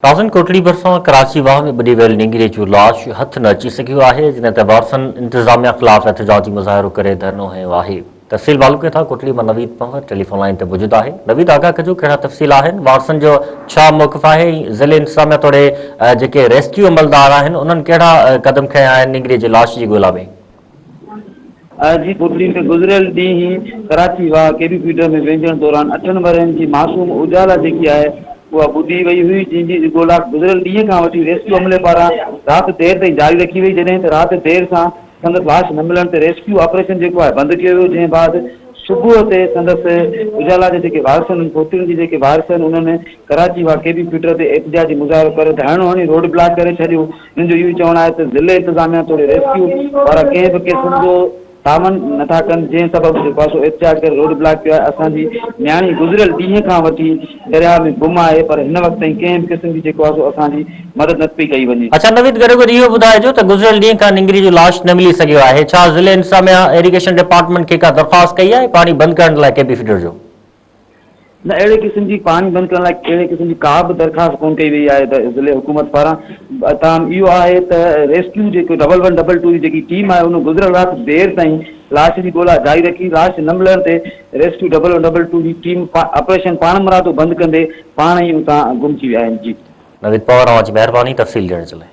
राजन कोटली भरिसां कराची वाह में ॿुॾी वियल नींगरे जो लाश हथ न अची सघियो आहे जिन ते वारसनि इंतिज़ामिया ख़िलाफ़ एहतिजाजी मुज़ाहिरो करे धरनो हंयो आहे। तफ़सील मालूम था कोटली मां नवीद पंवर टेलीफोन लाइन ते मौजूदु आहे। नवीद आगाह कजो कहिड़ा तफ़सील आहिनि, वारसनि जो छा मौक़िफ़ आहे, ज़िले इंतिज़ामिया तोड़े जेके रेस्क्यू अमलदार आहिनि उन्हनि कहिड़ा क़दम खंया आहिनि नींगरे जी लाश जी ॻोल्हा में? जी कोटली में गुज़िरियल ॾींहुं ही कराची वाह केबी फीडर में वेझण दौरान 8 वरनि जी मासूम उजाला जेकी आहे उहा ॿुधी वई हुई, जंहिंजी ॻोल्हा गुज़िरियल ॾींहं खां वठी रेस्क्यू अमले पारां राति देरि ताईं जारी रखी वई, जॾहिं त राति देरि सां संदसि लाश न मिलण ते रेस्क्यू ऑपरेशन जेको आहे बंदि कयो वियो। जंहिं बाद सुबुह ते संदसि उजाला जे जेके वारिस आहिनि, पोटियुनि जी जेके वारिस आहिनि, उन्हनि कराची वाह केबी फीडर ते एहतिजाजी मुज़ाहिरो करे धरणो हणी रोड ब्लॉक करे छॾियो। हिन जो इहो चवणु आहे त ज़िले इंतिज़ामिया तोड़े रेस्क्यू वारा कंहिं बि क़िस्म जो सामान नथा कनि, जंहिं सबबु जेको आहे सो एहतिजाज करे रोड ब्लॉक कयो आहे। असांजी न्याणी गुज़िरियल ॾींहं खां वठी दरिया में गुम आहे, पर हिन वक़्त ताईं कंहिं बि क़िस्म जी जेको आहे सो असांजी मदद न पई कई वञे। अच्छा नवीद, गॾोगॾु इहो ॿुधाइजो त गुज़िरियल ॾींहं खां नींगरे जो लाश न मिली सघियो आहे, छा ज़िले इंतिज़ामिया इरिगेशन डिपार्टमेंट खे का दरख़्वास्त कई आहे पाणी बंदि करण लाइ केबी फीडर जो? न, अहिड़े क़िस्म जी पाणी बंदि करण लाइ अहिड़े क़िस्म जी का बि दरख़्वास्त कोन कई वई आहे त ज़िले हुकूमत पारां। तमामु इहो आहे त रेस्क्यू जेको 1112 जी जेकी टीम आहे उन गुज़िरियल राति देरि ताईं लाश जी ॻोल्हा जारी रखी। लाश न मिलण ते रेस्क्यू 1112 जी टीम ऑपरेशन पाण मुरादो बंदि कंदे पाण ई उतां गुम थी विया आहिनि। जी नवीद पंवर, तव्हांजी महिरबानी तफ़सील ॾियण जे लाइ।